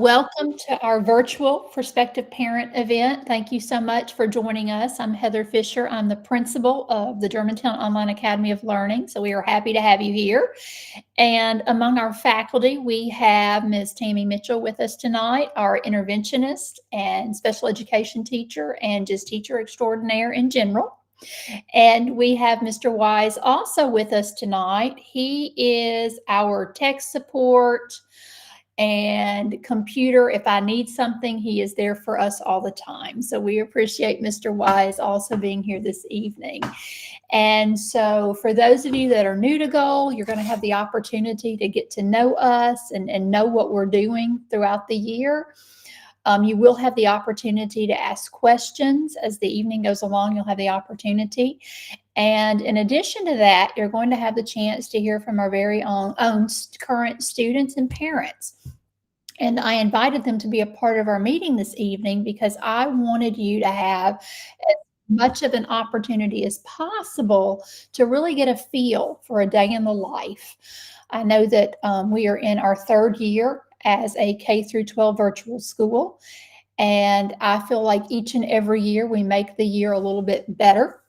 Welcome to our virtual Prospective Parent event. Thank you so much for joining us. I'm Heather Fisher. I'm the principal of the Germantown Online Academy of Learning. So we are happy to have you here. And among our faculty, we have Ms. Tammy Mitchell with us tonight, our interventionist and special education teacher and just teacher extraordinaire in general. And we have Mr. Wise also with us tonight. He is our tech support and computer. If I need something, he is there for us all the time. So we appreciate Mr. Wise also being here this evening. And so for those of you that are new to Goal, you're going to have the opportunity to get to know us and know what we're doing throughout the year. You will have the opportunity to ask questions as the evening goes along. You'll have the opportunity. And in addition to that, you're going to have the chance to hear from our very own current students and parents. And I invited them to be a part of our meeting this evening because I wanted you to have as much of an opportunity as possible to really get a feel for a day in the life. I know that we are in our third year as a K through 12 virtual school. And I feel like each and every year we make the year a little bit better.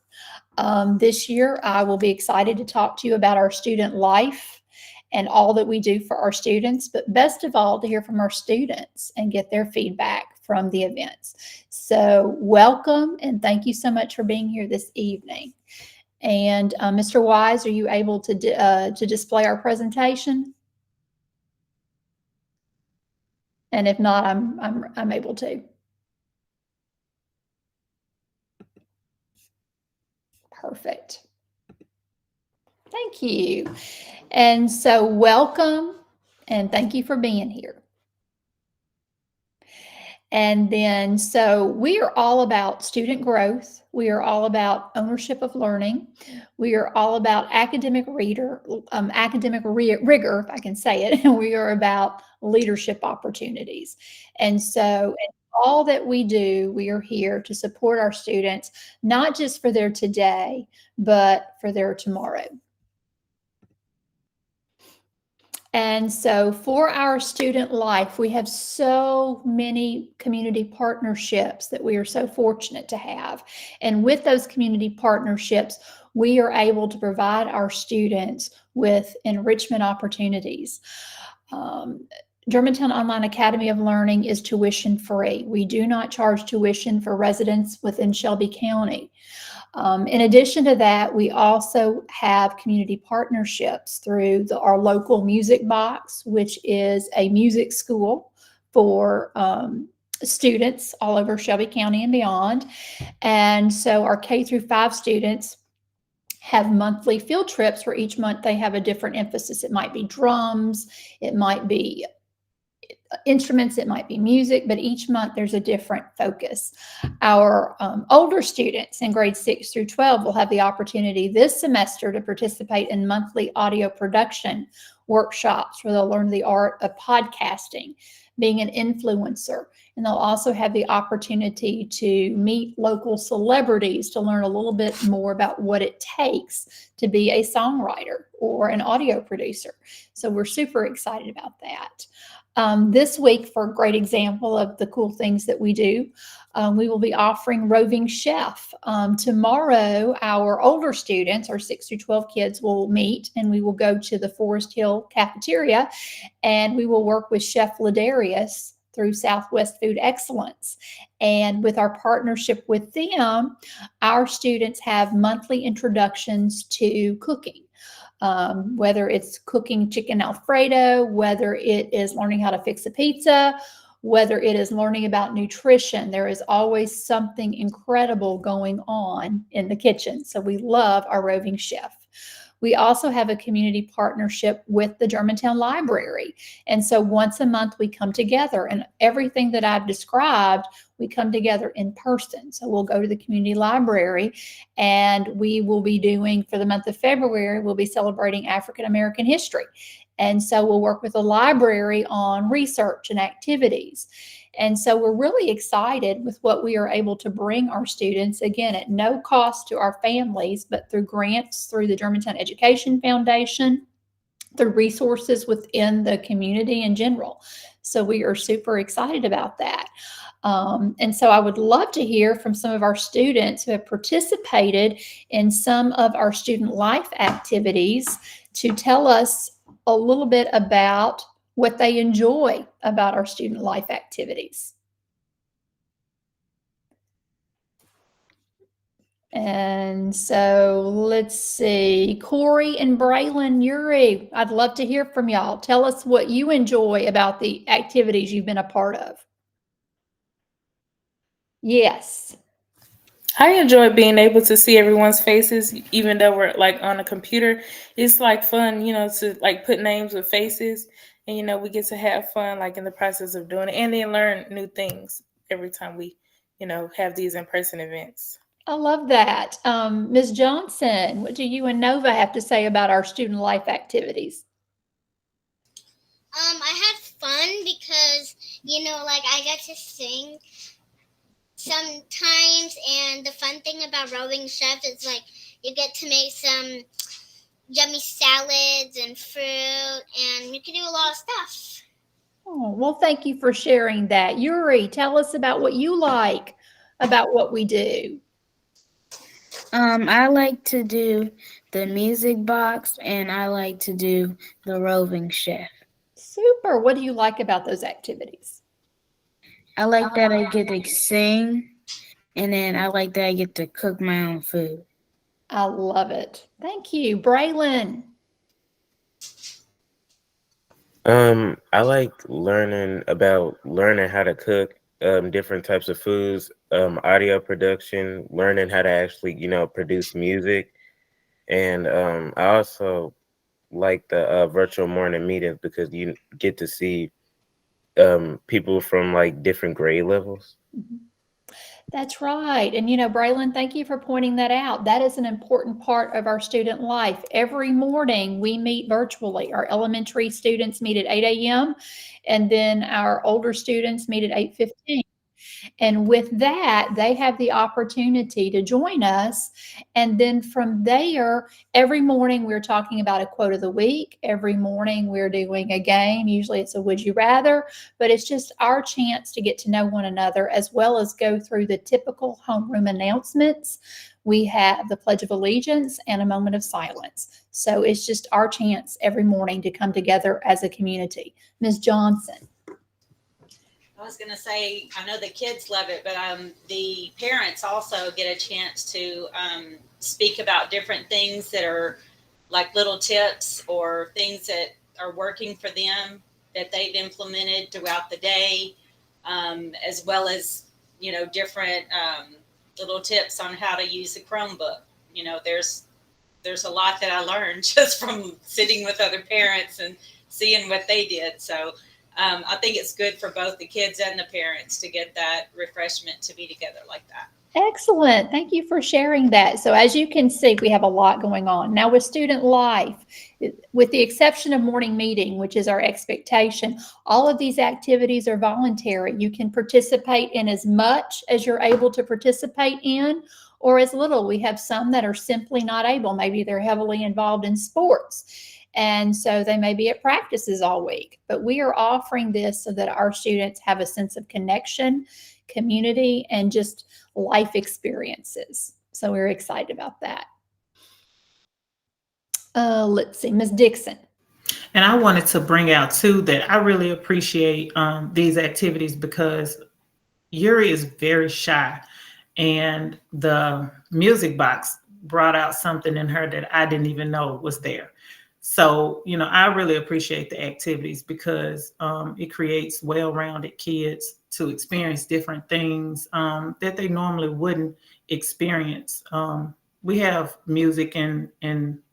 This year, I will be excited to talk to you about our student life and all that we do for our students, but best of all, to hear from our students and get their feedback from the events. So welcome, and thank you so much for being here this evening. And Mr. Wise, are you able to display our presentation? And if not, I'm able to. Perfect. Thank you. And so welcome and thank you for being here. And then, so we are all about student growth. We are all about ownership of learning. We are all about academic rigor, if I can say it. And we are about leadership opportunities. And so in all that we do, we are here to support our students, not just for their today, but for their tomorrow. And so for our student life, we have so many community partnerships that we are so fortunate to have. And with those community partnerships, we are able to provide our students with enrichment opportunities. Germantown Online Academy of Learning is tuition free. We do not charge tuition for residents within Shelby County. In addition to that, we also have community partnerships through our local music box, which is a music school for students all over Shelby County and beyond. And so our K through 5 students have monthly field trips where each month they have a different emphasis. It might be drums, it might be instruments, it might be music, but each month there's a different focus. Our older students in grades 6 through 12 will have the opportunity this semester to participate in monthly audio production workshops where they'll learn the art of podcasting, being an influencer, and they'll also have the opportunity to meet local celebrities to learn a little bit more about what it takes to be a songwriter or an audio producer. So we're super excited about that. This week, for a great example of the cool things that we do, we will be offering Roving Chef. Tomorrow, our older students, our 6 through 12 kids, will meet and we will go to the Forest Hill cafeteria and we will work with Chef Ladarius through Southwest Food Excellence. And with our partnership with them, our students have monthly introductions to cooking. Whether it's cooking chicken Alfredo, whether it is learning how to fix a pizza, whether it is learning about nutrition, there is always something incredible going on in the kitchen. So we love our Roving Chef. We also have a community partnership with the Germantown Library. And so once a month we come together, and everything that I've described, we come together in person. So we'll go to the community library and we will be doing, for the month of February, we'll be celebrating African American history. And so we'll work with the library on research and activities. And so we're really excited with what we are able to bring our students, again, at no cost to our families, but through grants through the Germantown Education Foundation, the resources within the community in general. So we are super excited about that. And so I would love to hear from some of our students who have participated in some of our student life activities to tell us a little bit about what they enjoy about our student life activities. And so let's see, Corey and Braylon, Yuri, I'd love to hear from y'all. Tell us what you enjoy about the activities you've been a part of. Yes. I enjoy being able to see everyone's faces, even though we're like on a computer. It's like fun, to like put names with faces, and we get to have fun like in the process of doing it, and then learn new things every time we, have these in-person events. I love that. Ms. Johnson, what do you and Nova have to say about our student life activities? I had fun because, like I got to sing sometimes, and the fun thing about Roving Chef is like you get to make some yummy salads and fruit, and you can do a lot of stuff. Oh, well, thank you for sharing that. Yuri, tell us about what you like about what we do. I like to do the music box and I like to do the roving chef. Super. What do you like about those activities? I like that I get to sing and then I like that I get to cook my own food. I love it. Thank you. Braylon. I like learning how to cook different types of foods, audio production, learning how to actually, produce music. And I also like the virtual morning meetings because you get to see people from like different grade levels. Mhm. That's right. And Braylon, thank you for pointing that out. That is an important part of our student life. Every morning we meet virtually. Our elementary students meet at 8 a.m. and then our older students meet at 8:15. And with that, they have the opportunity to join us. And then from there, every morning we're talking about a quote of the week. Every morning we're doing a game. Usually it's a would you rather, but it's just our chance to get to know one another as well as go through the typical homeroom announcements. We have the Pledge of Allegiance and a moment of silence. So it's just our chance every morning to come together as a community. Ms. Johnson. I was going to say, I know the kids love it, but the parents also get a chance to speak about different things that are like little tips or things that are working for them that they've implemented throughout the day, as well as, different little tips on how to use a Chromebook. There's a lot that I learned just from sitting with other parents and seeing what they did. So I think it's good for both the kids and the parents to get that refreshment to be together like that. Excellent. Thank you for sharing that. So as you can see, we have a lot going on. Now with student life, with the exception of morning meeting, which is our expectation, all of these activities are voluntary. You can participate in as much as you're able to participate in or as little. We have some that are simply not able. Maybe they're heavily involved in sports. And so they may be at practices all week, but we are offering this so that our students have a sense of connection, community, and just life experiences. So we're excited about that. Let's see, Ms. Dixon. And I wanted to bring out too that I really appreciate these activities because Yuri is very shy, and the music box brought out something in her that I didn't even know was there. So, I really appreciate the activities because it creates well-rounded kids to experience different things that they normally wouldn't experience. We have music in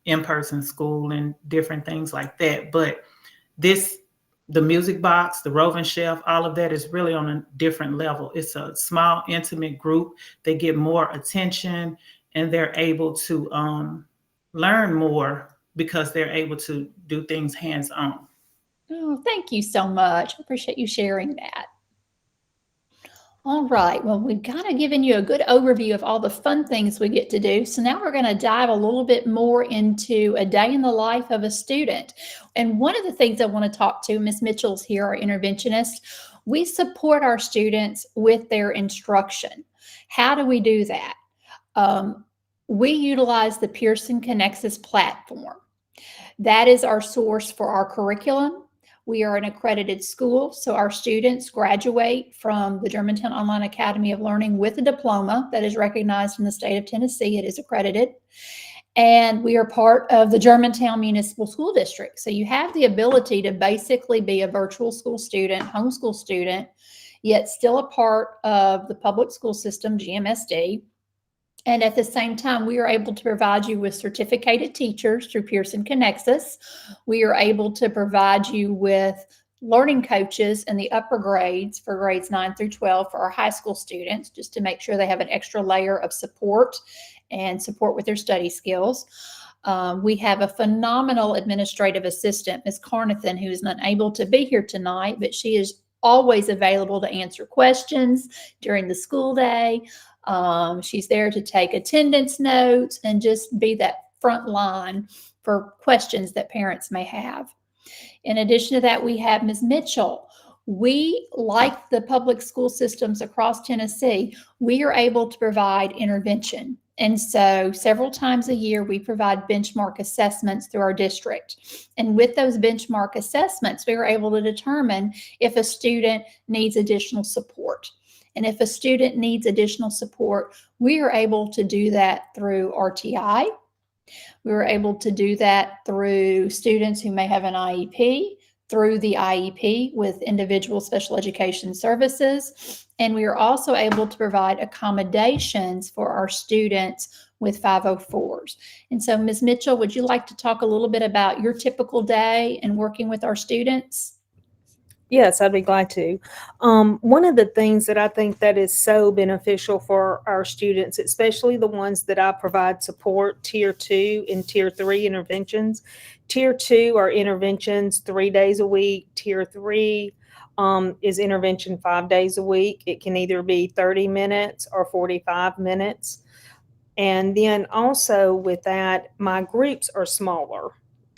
in-person school and different things like that, but this the music box, the roving chef, all of that is really on a different level. It's a small, intimate group. They get more attention and they're able to learn more because they're able to do things hands on. Oh, thank you so much. I appreciate you sharing that. All right. Well, we've kind of given you a good overview of all the fun things we get to do. So now we're going to dive a little bit more into a day in the life of a student. And one of the things I want to talk to, Ms. Mitchell's here, our interventionist, we support our students with their instruction. How do we do that? We utilize the Pearson Connexus platform. That is our source for our curriculum. We are an accredited school, so our students graduate from the Germantown Online Academy of Learning with a diploma that is recognized in the state of Tennessee. It is accredited. And we are part of the Germantown Municipal School District. So you have the ability to basically be a virtual school student, homeschool student, yet still a part of the public school system, GMSD. And at the same time, we are able to provide you with certificated teachers through Pearson Connexus. We are able to provide you with learning coaches in the upper grades for grades 9 through 12 for our high school students, just to make sure they have an extra layer of support and support with their study skills. We have a phenomenal administrative assistant, Ms. Carnathan, who is unable to be here tonight, but she is always available to answer questions during the school day. She's there to take attendance notes and just be that front line for questions that parents may have. In addition to that, we have Ms. Mitchell. We, like the public school systems across Tennessee, we are able to provide intervention. And so several times a year, we provide benchmark assessments through our district. And with those benchmark assessments, we are able to determine if a student needs additional support. And if a student needs additional support, we are able to do that through RTI. We were able to do that through students who may have an IEP, through the IEP with individual special education services. And we are also able to provide accommodations for our students with 504s. And so, Ms. Mitchell, would you like to talk a little bit about your typical day and working with our students? Yes, I'd be glad to. One of the things that I think that is so beneficial for our students, especially the ones that I provide support, Tier 2 and Tier 3 interventions. Tier 2 are interventions 3 days a week. Tier 3 is intervention 5 days a week. It can either be 30 minutes or 45 minutes. And then also with that, my groups are smaller.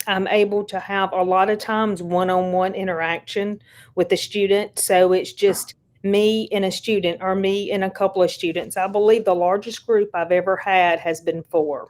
I'm able to have a lot of times one-on-one interaction with the student. So it's just me and a student or me and a couple of students. I believe the largest group I've ever had has been 4.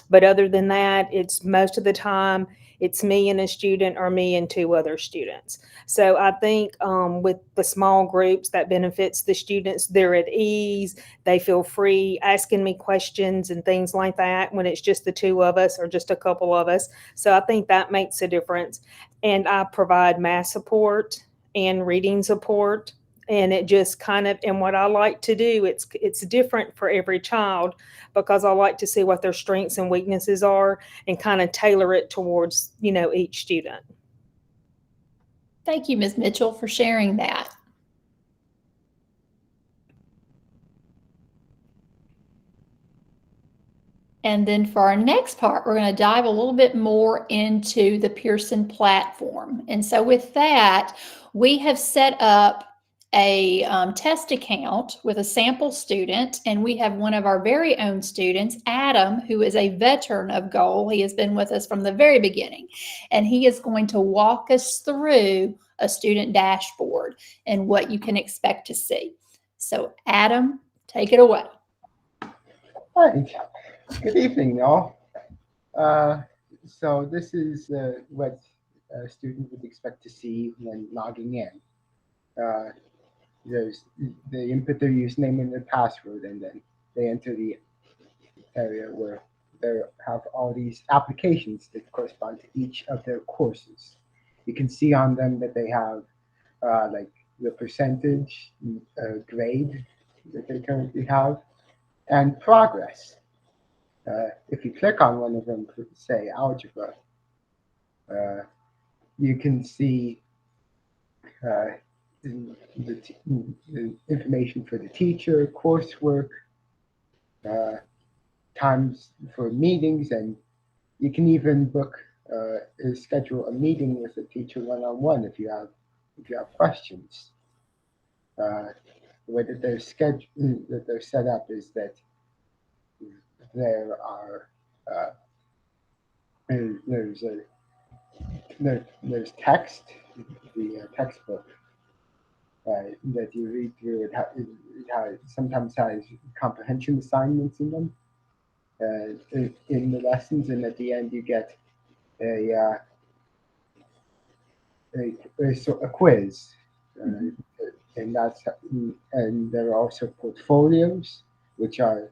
But other than that, it's most of the time it's me and a student or me and 2 other students. So I think with the small groups, that benefits the students. They're at ease. They feel free asking me questions and things like that when it's just the 2 of us or just a couple of us. So I think that makes a difference. And I provide math support and reading support. And it just kind of, and what I like to do, it's different for every child because I like to see what their strengths and weaknesses are and kind of tailor it towards, each student. Thank you, Ms. Mitchell, for sharing that. And then for our next part, we're going to dive a little bit more into the Pearson platform. And so with that, we have set up a test account with a sample student, and we have one of our very own students, Adam, who is a veteran of GOAL. He has been with us from the very beginning, and he is going to walk us through a student dashboard and what you can expect to see. So Adam, take it away. Hi, good evening, y'all. So this is what a student would expect to see when logging in. They input their username and their password, and then they enter the area where they have all these applications that correspond to each of their courses. You can see on them that they have like the percentage, grade that they currently have, and progress. If you click on one of them, say algebra, you can see the information for the teacher, coursework, times for meetings, and you can even book schedule a meeting with the teacher one-on-one if you have questions. way that they're that they're set up is that there are there's a there's text, the textbook that you read through. It sometimes has comprehension assignments in them in the lessons, and at the end you get a a quiz, and and there are also portfolios, which are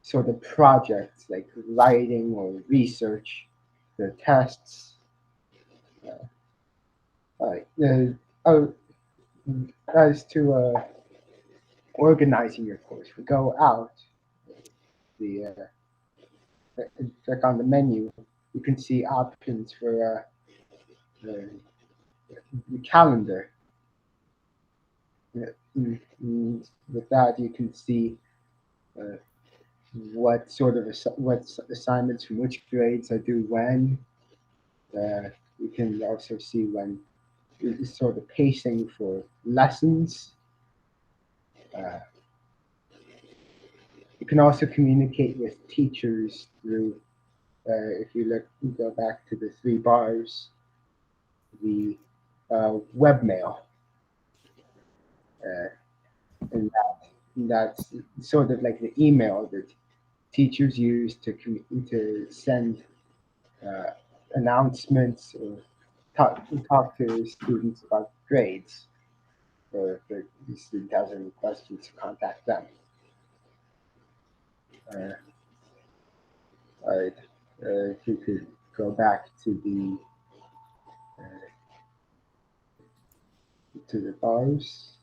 sort of projects like writing or research. The tests. Oh, as to organizing your course, we go out. The Click on the menu. You can see options for the calendar. With that, you can see uh, what sort of what assignments from which grades I do when. You can also see when sort of pacing for lessons. You can also communicate with teachers through, if you go back to the 3 bars, the webmail. And that's sort of like the email that teachers use to send announcements or talk to students about grades, or if the student has any questions, contact them. All right, if you could go back to the bars.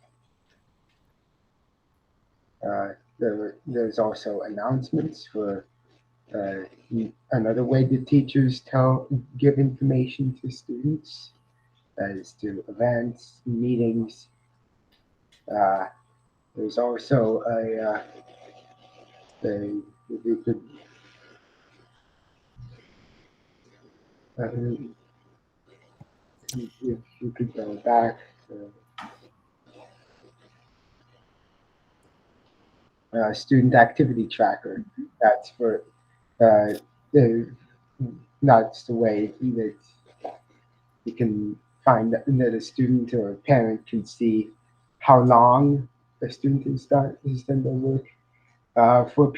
There's also announcements for another way that teachers give information to students as to events, meetings. There's also you could if you could go back. Student activity tracker. That's for that's the way that you can find that a student or a parent can see how long a student has done their work. For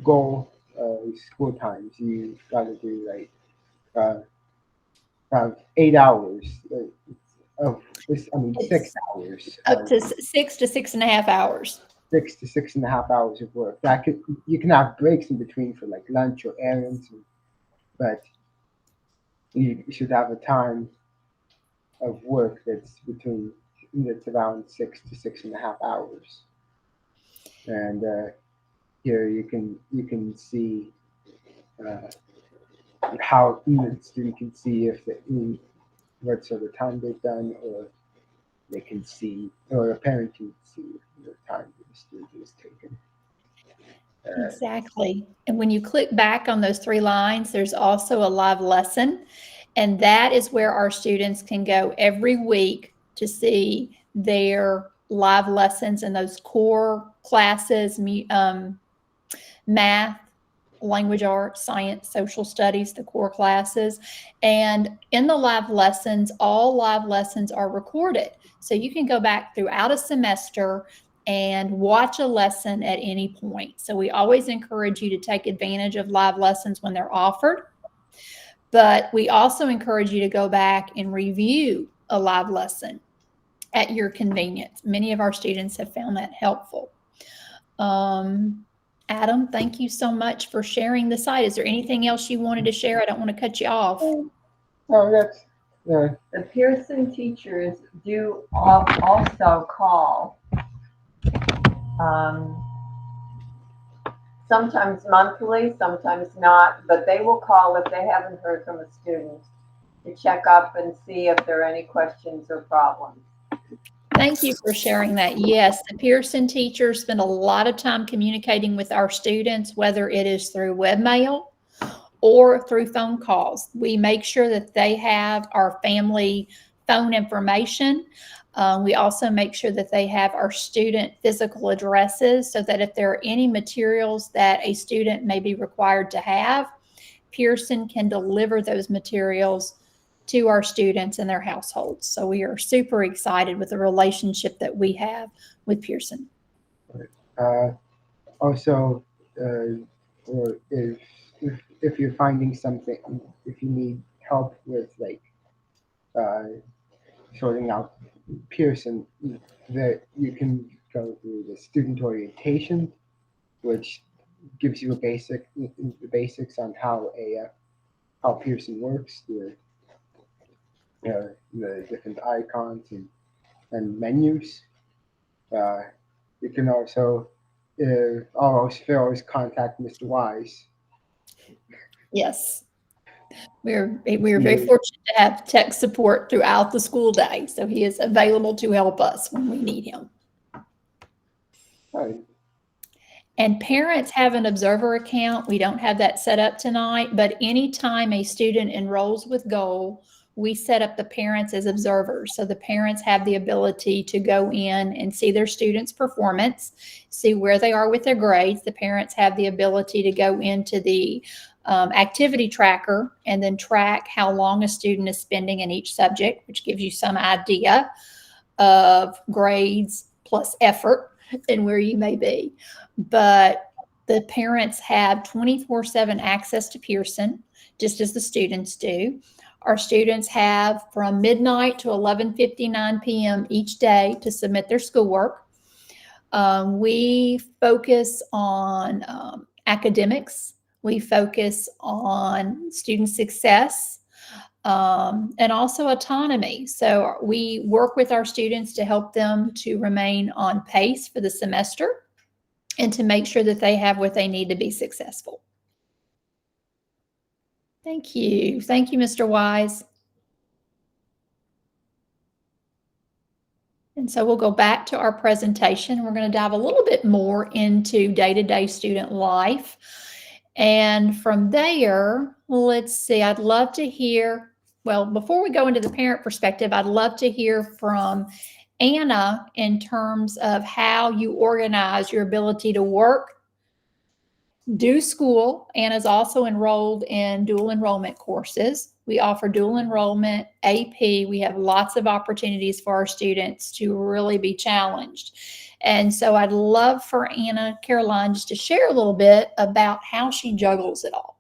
goal school times, you got to do like 8 hours of this. I mean, 6 hours. Up to 6 to 6.5 hours. 6 to 6.5 hours of work. You can have breaks in between for like lunch or errands, but you should have a time of work that's around 6 to 6.5 hours. And here you can see how the student can see if what sort of time they've done, or they can see, or a parent can see the time that the student has taken. Exactly. And when you click back on those 3 lines, there's also a live lesson. And that is where our students can go every week to see their live lessons in those core classes, math, language arts, science, social studies, the core classes. And in the live lessons, all live lessons are recorded. So you can go back throughout a semester and watch a lesson at any point. So we always encourage you to take advantage of live lessons when they're offered. But we also encourage you to go back and review a live lesson at your convenience. Many of our students have found that helpful. Adam, thank you so much for sharing the site. Is there anything else you wanted to share? I don't want to cut you off. Oh, that's The Pearson teachers do also call, sometimes monthly, sometimes not, but they will call if they haven't heard from a student to check up and see if there are any questions or problems. Thank you for sharing that. Yes, the Pearson teachers spend a lot of time communicating with our students, whether it is through webmail or through phone calls. We make sure that they have our family phone information. We also make sure that they have our student physical addresses so that if there are any materials that a student may be required to have, Pearson can deliver those materials to our students and their households. So we are super excited with the relationship that we have with Pearson. Also, or if you're finding something, if you need help with like sorting out Pearson, that you can go through the student orientation, which gives you the basics on how Pearson works, the different icons and menus. You can also always contact Mr. Wise. Yes. We're very fortunate to have tech support throughout the school day, so he is available to help us when we need him. Right. And parents have an observer account. We don't have that set up tonight, but anytime a student enrolls with Goal, we set up the parents as observers. So the parents have the ability to go in and see their students' performance, see where they are with their grades. The parents have the ability to go into the activity tracker and then track how long a student is spending in each subject, which gives you some idea of grades plus effort and where you may be. But the parents have 24/7 access to Pearson, just as the students do. Our students have from midnight to 11:59 p.m. each day to submit their schoolwork. We focus on academics. We focus on student success. And also autonomy. So we work with our students to help them to remain on pace for the semester and to make sure that they have what they need to be successful. Thank you. Thank you, Mr. Wise. And so we'll go back to our presentation. We're going to dive a little bit more into day-to-day student life. And from there, let's see, I'd love to hear, well, before we go into the parent perspective, I'd love to hear from Anna in terms of how you organize your ability to work, do school. Anna's also enrolled in dual enrollment courses. We offer dual enrollment, AP. We have lots of opportunities for our students to really be challenged. And so I'd love for Anna Caroline just to share a little bit about how she juggles it all.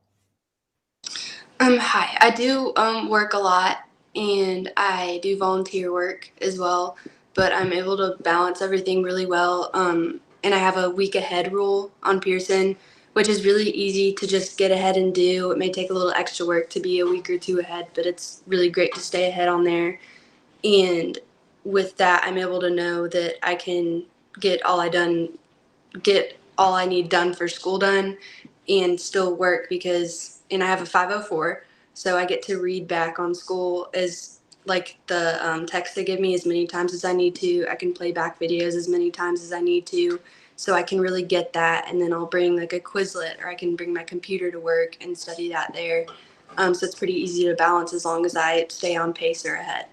Hi, I do work a lot and I do volunteer work as well, but I'm able to balance everything really well. And I have a week ahead rule on Pearson, which is really easy to just get ahead and do. It may take a little extra work to be a week or two ahead, but it's really great to stay ahead on there. And with that, I'm able to know that I can get all I need done for school done and still work and I have a 504, so I get to read back on school as like the text they give me as many times as I need to. I can play back videos as many times as I need to, so I can really get that, and then I'll bring like a Quizlet or I can bring my computer to work and study that there. So it's pretty easy to balance as long as I stay on pace or ahead.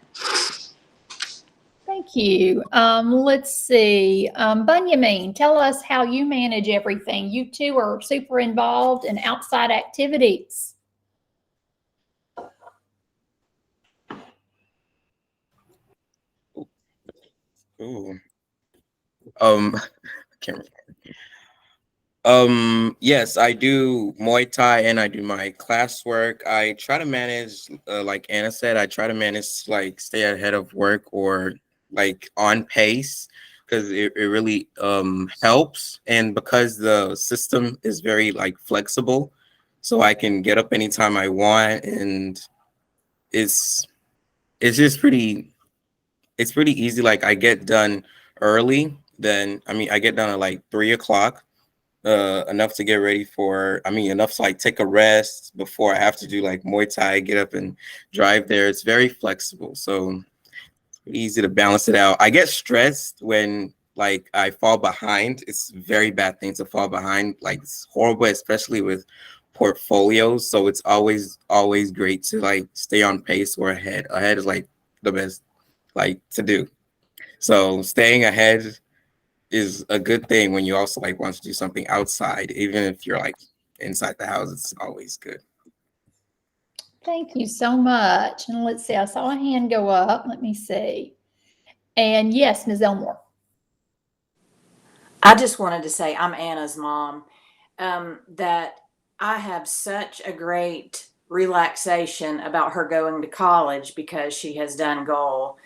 Thank you. Let's see. Bunyamin, tell us how you manage everything. You two are super involved in outside activities. Ooh. Can't remember. Yes, I do Muay Thai and I do my classwork. I try to manage, like Anna said, I try to manage like stay ahead of work or like on pace because it really helps. And because the system is very like flexible, so I can get up anytime I want, and it's just it's pretty easy. Like I get done early, then I get done at like 3 o'clock. Enough to get ready enough to like take a rest before I have to do like Muay Thai, get up and drive there. It's very flexible, so it's easy to balance it out. I get stressed when like I fall behind. It's a very bad thing to fall behind. Like it's horrible, especially with portfolios. So it's always great to like stay on pace or ahead. Ahead is like the best like to do. So staying ahead is a good thing when you also like want to do something outside, even if you're like inside the house, it's always good. Thank you so much. And let's see, I saw a hand go up. Let me see. And yes, Ms. Elmore. I just wanted to say I'm Anna's mom. That I have such a great relaxation about her going to college because she has done goal.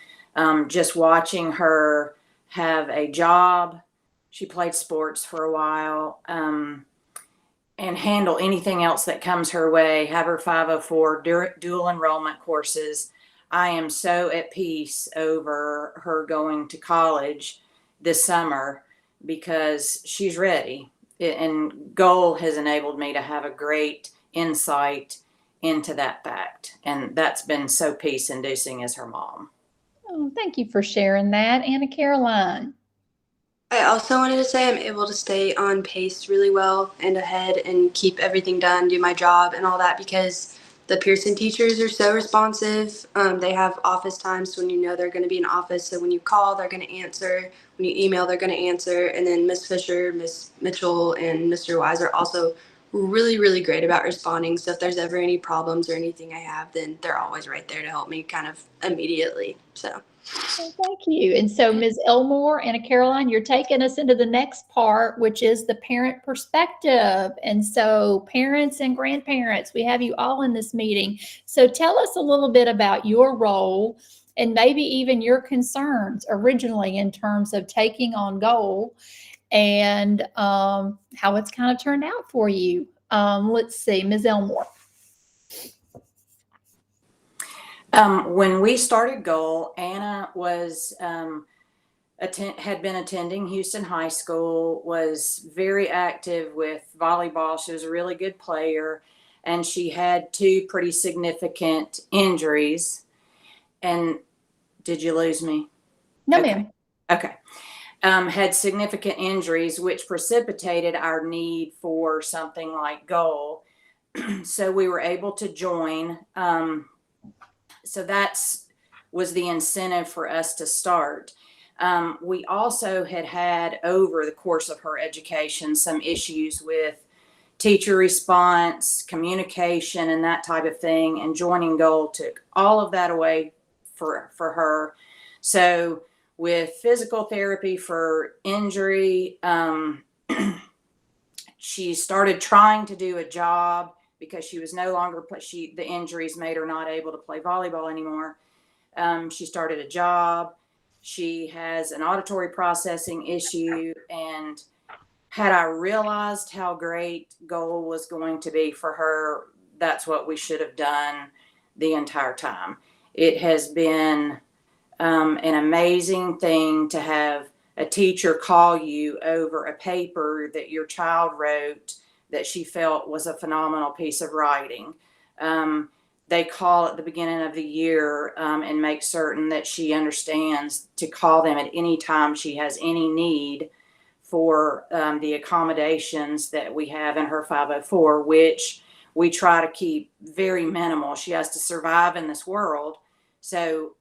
Just watching her have a job. She played sports for a while. And handle anything else that comes her way, have her 504 dual enrollment courses. I am so at peace over her going to college this summer because she's ready. And Goal has enabled me to have a great insight into that fact. And that's been so peace inducing as her mom. Oh, thank you for sharing that. Anna Caroline. I also wanted to say I'm able to stay on pace really well and ahead and keep everything done, do my job and all that because the Pearson teachers are so responsive. They have office times when you know they're going to be in office. So when you call, they're going to answer. When you email, they're going to answer. And then Miss Fisher, Miss Mitchell, and Mr. Wise are also really, really great about responding. So if there's ever any problems or anything I have, then they're always right there to help me kind of immediately. So. Well, thank you. And so, Ms. Elmore, Anna Caroline, you're taking us into the next part, which is the parent perspective. And so, parents and grandparents, we have you all in this meeting. So, tell us a little bit about your role and maybe even your concerns originally in terms of taking on Goal and how it's kind of turned out for you. Let's see, Ms. Elmore. When we started Goal, Anna was had been attending Houston High School, was very active with volleyball. She was a really good player, and she had 2 pretty significant injuries. And did you lose me? No, okay. ma'am. Okay. Had significant injuries, which precipitated our need for something like Goal. So we were able to join. So that's was the incentive for us to start. We also had over the course of her education some issues with teacher response, communication, and that type of thing. And joining Goal took all of that away for her. So with physical therapy for injury, she started trying to do a job because she was no longer the injuries made her not able to play volleyball anymore. She started a job. She has an auditory processing issue, and had I realized how great Goal was going to be for her, that's what we should have done the entire time. It has been an amazing thing to have a teacher call you over a paper that your child wrote that she felt was a phenomenal piece of writing. They call at the beginning of the year and make certain that she understands to call them at any time she has any need for the accommodations that we have in her 504, which we try to keep very minimal. She has to survive in this world. So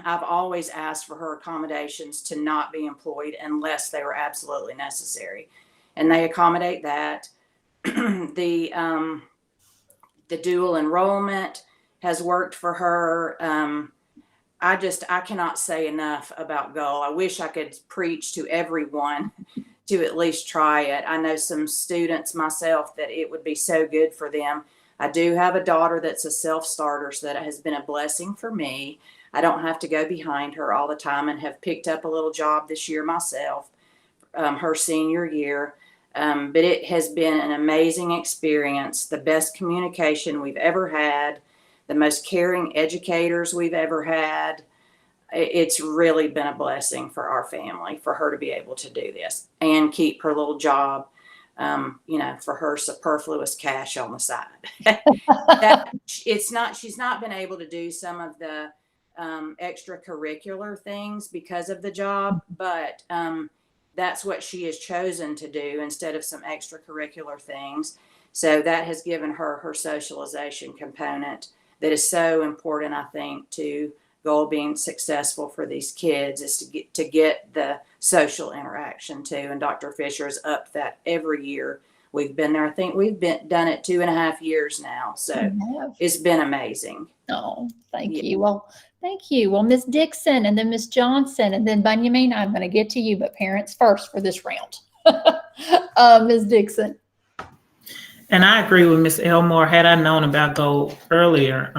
I've always asked for her accommodations to not be employed unless they were absolutely necessary. And they accommodate that. The dual enrollment has worked for her. I cannot say enough about Goal. I wish I could preach to everyone to at least try it. I know some students myself that it would be so good for them. I do have a daughter that's a self-starter, so that has been a blessing for me. I don't have to go behind her all the time and have picked up a little job this year myself, her senior year. But it has been an amazing experience, the best communication we've ever had, the most caring educators we've ever had. It's really been a blessing for our family, for her to be able to do this and keep her little job, for her superfluous cash on the side. She's not been able to do some of the extracurricular things because of the job, but that's what she has chosen to do instead of some extracurricular things. So that has given her socialization component that is so important, I think, to goal being successful for these kids is to get the social interaction too. And Dr. Fisher's upped that every year. We've been there. I think we've done it 2.5 years now. So it's been amazing. Oh, thank you. Well, thank you. Well, Ms. Dixon and then Ms. Johnson and then Bunyamin, I'm going to get to you, but parents first for this round. Ms. Dixon. And I agree with Ms. Elmore. Had I known about GOLD earlier,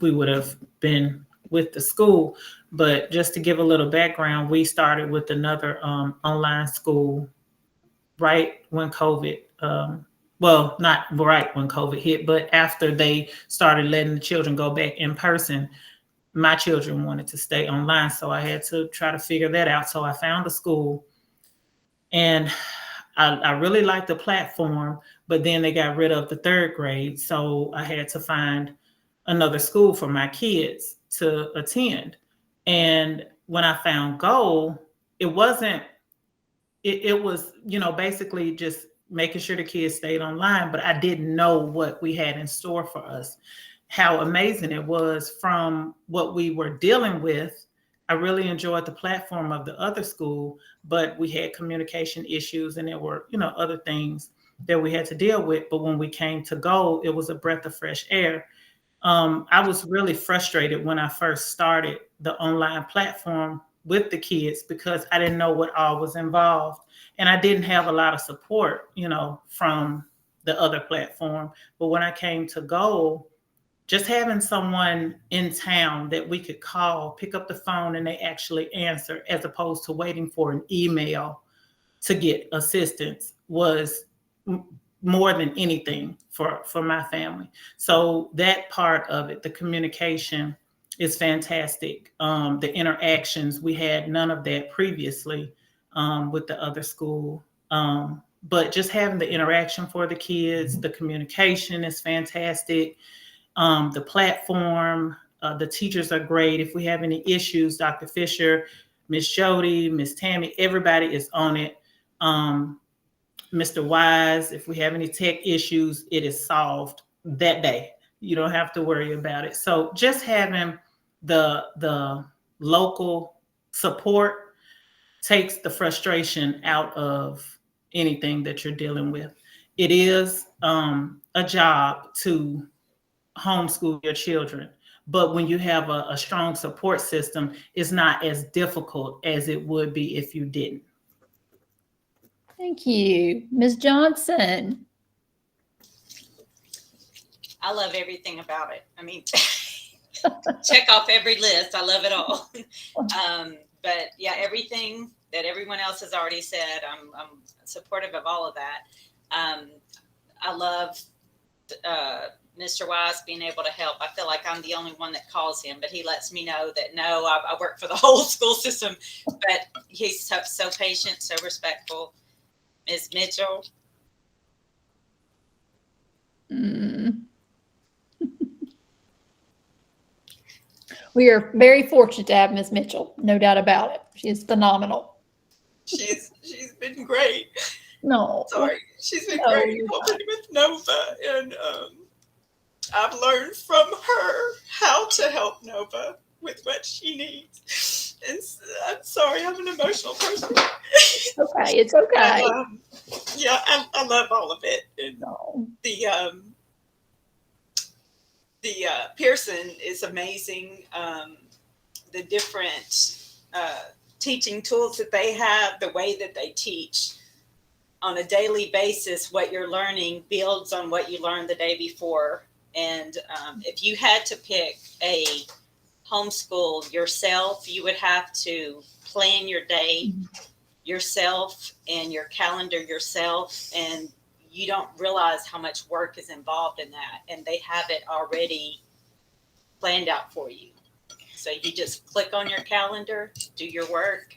we would have been with the school. But just to give a little background, we started with another online school right when COVID, well, not right when COVID hit, but after they started letting the children go back in person, my children wanted to stay online. So I had to try to figure that out. So I found a school, and I really liked the platform, but then they got rid of the 3rd grade. So I had to find another school for my kids to attend. And when I found GOLD, it wasn't, it was, basically just making sure the kids stayed online, but I didn't know what we had in store for us. How amazing it was from what we were dealing with. I really enjoyed the platform of the other school, but we had communication issues and there were, other things that we had to deal with. But when we came to GOLD, it was a breath of fresh air. I was really frustrated when I first started the online platform with the kids because I didn't know what all was involved. And I didn't have a lot of support, from the other platform. But when I came to GOLD, just having someone in town that we could call, pick up the phone, and they actually answer, as opposed to waiting for an email to get assistance, was more than anything for my family. So that part of it, the communication, is fantastic. The interactions, we had none of that previously with the other school. But just having the interaction for the kids, the communication is fantastic. The platform, the teachers are great. If we have any issues, Dr. Fisher, Miss Jody, Miss Tammy, everybody is on it. Mr. Wise, if we have any tech issues, it is solved that day. You don't have to worry about it. So just having the local support takes the frustration out of anything that you're dealing with. It is a job to homeschool your children, but when you have a strong support system, it's not as difficult as it would be if you didn't. Thank you. Ms. Johnson. I love everything about it. I mean, check off every list. I love it all. But yeah, everything that everyone else has already said, I'm supportive of all of that. I love Mr. Wise being able to help. I feel like I'm the only one that calls him, but he lets me know that no, I work for the whole school system. But he's so patient, so respectful. Ms. Mitchell. We are very fortunate to have Ms. Mitchell, no doubt about it. She is phenomenal. She's been great. No. Sorry. She's been great helping with Nova. And I've learned from her how to help Nova with what she needs. And I'm sorry, I'm an emotional person. Okay, it's okay. Yeah, I love all of it. And the Pearson is amazing. The different teaching tools that they have, the way that they teach on a daily basis, what you're learning builds on what you learned the day before. And if you had to pick a homeschool yourself, you would have to plan your day yourself and your calendar yourself, and you don't realize how much work is involved in that, and they have it already planned out for you. So you just click on your calendar, do your work,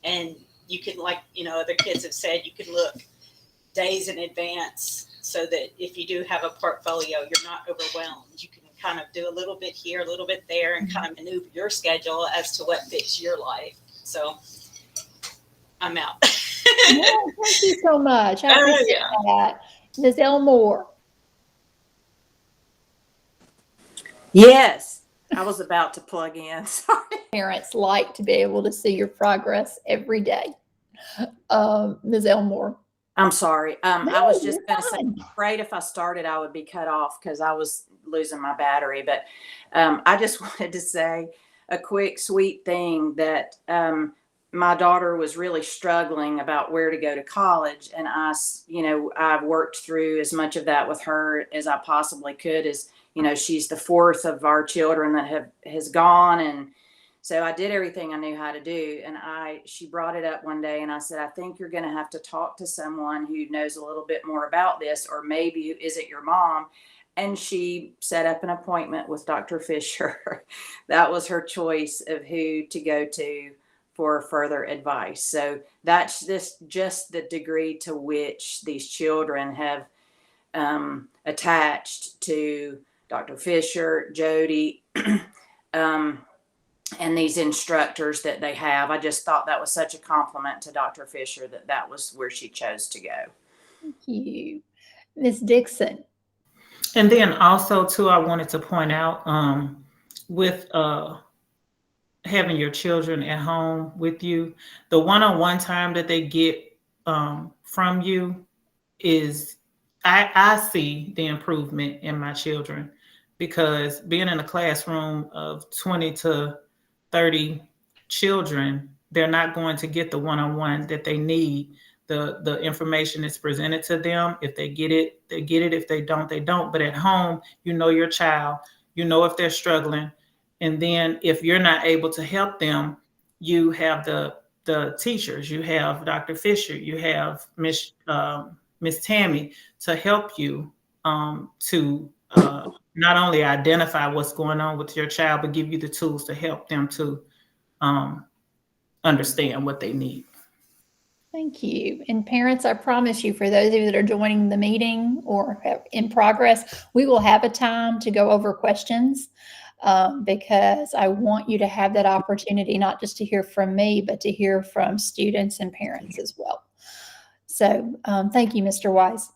and you can, like, other kids have said, you can look days in advance so that if you do have a portfolio, you're not overwhelmed. You can kind of do a little bit here, a little bit there, and kind of maneuver your schedule as to what fits your life. So I'm out. Well, thank you so much. I appreciate that. Ms. Elmore. Yes. I was about to plug in. Sorry. Parents like to be able to see your progress every day. Ms. Elmore. I'm sorry. No, I was just you're going to say, fine. I'm afraid if I started, I would be cut off because I was losing my battery. But I just wanted to say a quick, sweet thing that my daughter was really struggling about where to go to college. And I've worked through as much of that with her as I possibly could. As she's the fourth of our children that has gone. And so I did everything I knew how to do. And she brought it up one day and I said, I think you're going to have to talk to someone who knows a little bit more about this, or maybe is it your mom? And she set up an appointment with Dr. Fisher. That was her choice of who to go to for further advice. So that's just the degree to which these children have attached to Dr. Fisher, Jody, and these instructors that they have. I just thought that was such a compliment to Dr. Fisher that was where she chose to go. Thank you. Ms. Dixon. And then also too, I wanted to point out with having your children at home with you, the one-on-one time that they get from you is, I see the improvement in my children, because being in a classroom of 20 to 30 children, they're not going to get the one-on-one that they need. The information is presented to them. If they get it, they get it. If they don't, they don't. But at home, you know your child, you know if they're struggling. And then if you're not able to help them, you have the teachers, you have Dr. Fisher, you have Miss Tammy to help you to not only identify what's going on with your child, but give you the tools to help them to understand what they need. Thank you. And parents, I promise you, for those of you that are joining the meeting or in progress, we will have a time to go over questions because I want you to have that opportunity, not just to hear from me, but to hear from students and parents as well. So thank you, Mr. Wise.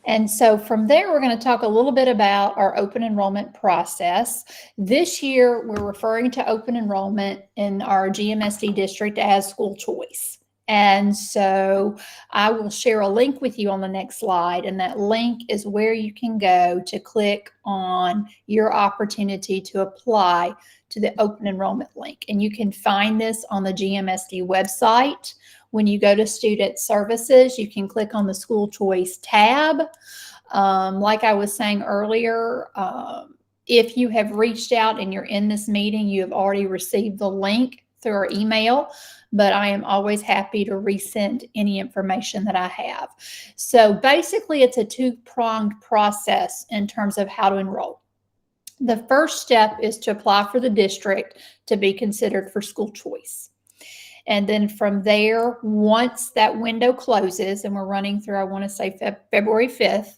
And so from there, we're going to talk a little bit about our open enrollment process. This year, we're referring to open enrollment in our GMSD district as school choice. And so I will share a link with you on the next slide, and that link is where you can go to click on your opportunity to apply to the open enrollment link. And you can find this on the GMSD website. When you go to student services, you can click on the school choice tab. Like I was saying earlier, if you have reached out and you're in this meeting, you have already received the link through our email, but I am always happy to resend any information that I have. So basically, it's a two-pronged process in terms of how to enroll. The first step is to apply for the district to be considered for school choice. And then from there, once that window closes, and we're running through, I want to say February 5th,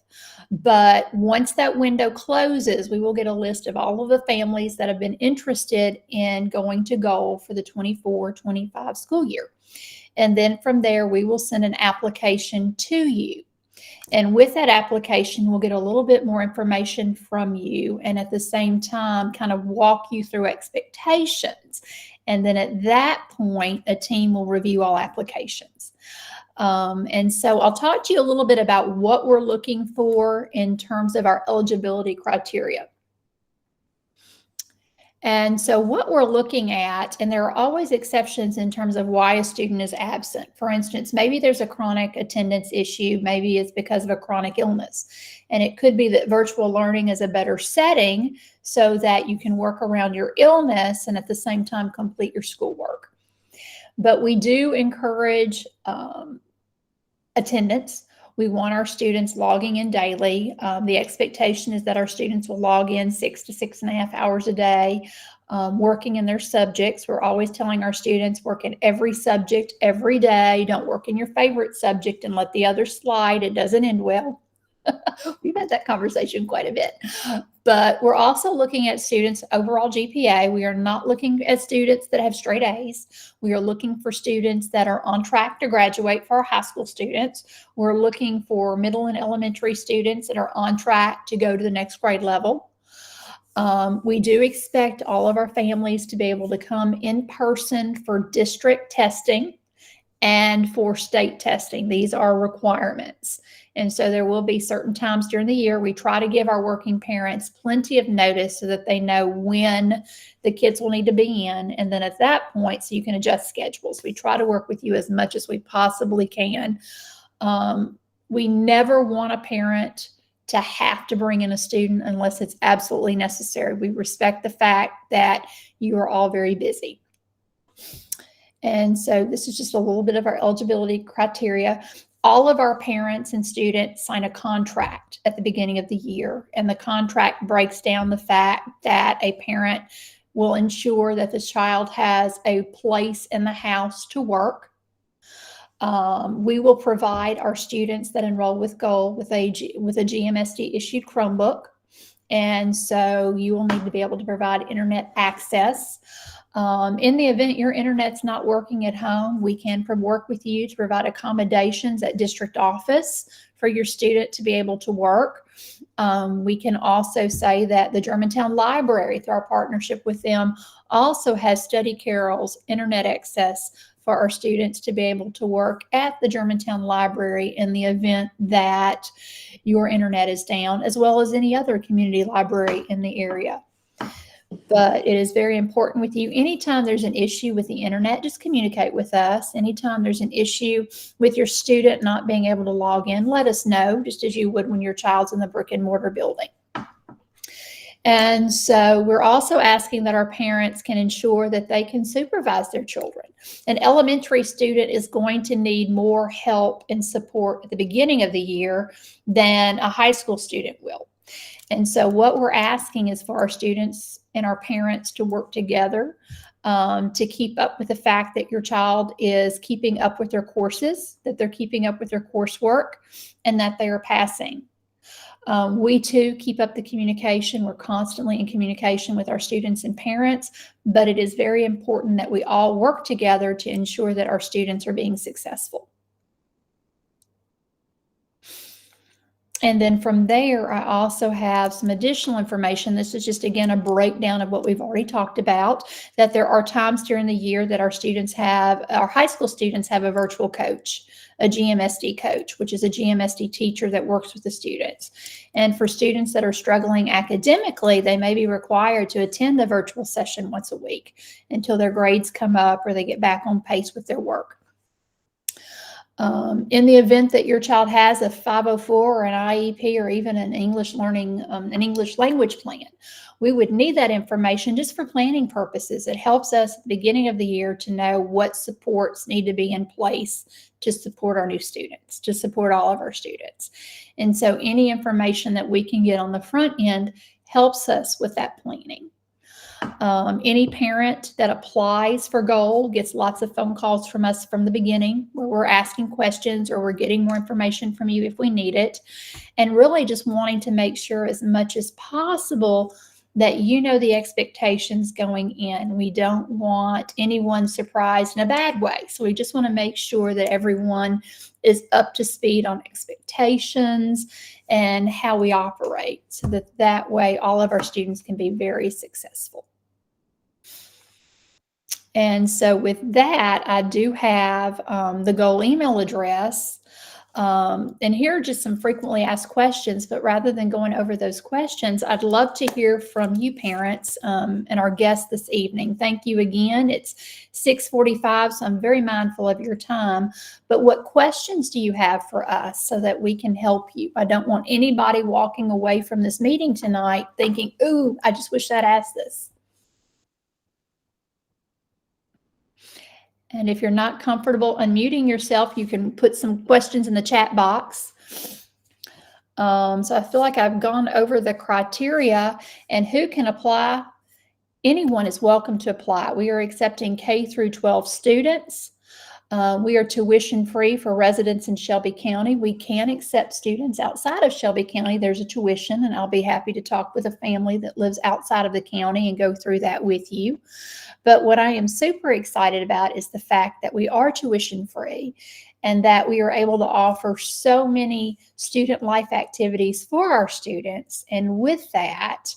but once that window closes, we will get a list of all of the families that have been interested in going to goal for the 24-25 school year. And then from there, we will send an application to you. And with that application, we'll get a little bit more information from you, and at the same time, kind of walk you through expectations. And then at that point, a team will review all applications. And so I'll talk to you a little bit about what we're looking for in terms of our eligibility criteria. And so what we're looking at, and there are always exceptions in terms of why a student is absent. For instance, maybe there's a chronic attendance issue. Maybe it's because of a chronic illness. And it could be that virtual learning is a better setting so that you can work around your illness and at the same time complete your schoolwork. But we do encourage attendance. We want our students logging in daily. The expectation is that our students will log in 6 to 6.5 hours a day, working in their subjects. We're always telling our students, work in every subject every day. Don't work in your favorite subject and let the other slide. It doesn't end well. We've had that conversation quite a bit. But we're also looking at students' overall GPA. We are not looking at students that have straight A's. We are looking for students that are on track to graduate for our high school students. We're looking for middle and elementary students that are on track to go to the next grade level. We do expect all of our families to be able to come in person for district testing and for state testing. These are requirements. And so there will be certain times during the year we try to give our working parents plenty of notice so that they know when the kids will need to be in. And then at that point, so you can adjust schedules. We try to work with you as much as we possibly can. We never want a parent to have to bring in a student unless it's absolutely necessary. We respect the fact that you are all very busy. And so this is just a little bit of our eligibility criteria. All of our parents and students sign a contract at the beginning of the year, and the contract breaks down the fact that a parent will ensure that the child has a place in the house to work. We will provide our students that enroll with GOAL with a GMSD issued Chromebook. And so you will need to be able to provide internet access. In the event your internet's not working at home, we can work with you to provide accommodations at district office for your student to be able to work. We can also say that the Germantown Library, through our partnership with them, also has study carrels, internet access for our students to be able to work at the Germantown Library in the event that your internet is down, as well as any other community library in the area. But it is very important with you. Anytime there's an issue with the internet, just communicate with us. Anytime there's an issue with your student not being able to log in, let us know, just as you would when your child's in the brick and mortar building. And so we're also asking that our parents can ensure that they can supervise their children. An elementary student is going to need more help and support at the beginning of the year than a high school student will. And so what we're asking is for our students and our parents to work together to keep up with the fact that your child is keeping up with their courses, that they're keeping up with their coursework, and that they are passing. We too keep up the communication. We're constantly in communication with our students and parents, but it is very important that we all work together to ensure that our students are being successful. And then from there, I also have some additional information. This is just, again, a breakdown of what we've already talked about, that there are times during the year that our high school students have a virtual coach, a GMSD coach, which is a GMSD teacher that works with the students. And for students that are struggling academically, they may be required to attend the virtual session once a week until their grades come up or they get back on pace with their work. In the event that your child has a 504 or an IEP or even an English language plan, we would need that information just for planning purposes. It helps us at the beginning of the year to know what supports need to be in place to support our new students, to support all of our students. And so any information that we can get on the front end helps us with that planning. Any parent that applies for GOAL gets lots of phone calls from us from the beginning where we're asking questions or we're getting more information from you if we need it, and really just wanting to make sure as much as possible that you know the expectations going in. We don't want anyone surprised in a bad way. So we just want to make sure that everyone is up to speed on expectations and how we operate so that way all of our students can be very successful. And so with that, I do have the GOAL email address. And here are just some frequently asked questions, but rather than going over those questions, I'd love to hear from you parents and our guests this evening. Thank you again. It's 6:45, so I'm very mindful of your time. But what questions do you have for us so that we can help you? I don't want anybody walking away from this meeting tonight thinking, ooh, I just wish I'd asked this. And if you're not comfortable unmuting yourself, you can put some questions in the chat box. So I feel like I've gone over the criteria and who can apply. Anyone is welcome to apply. We are accepting K through 12 students. We are tuition free for residents in Shelby County. We can accept students outside of Shelby County. There's a tuition, and I'll be happy to talk with a family that lives outside of the county and go through that with you. But what I am super excited about is the fact that we are tuition free and that we are able to offer so many student life activities for our students. And with that,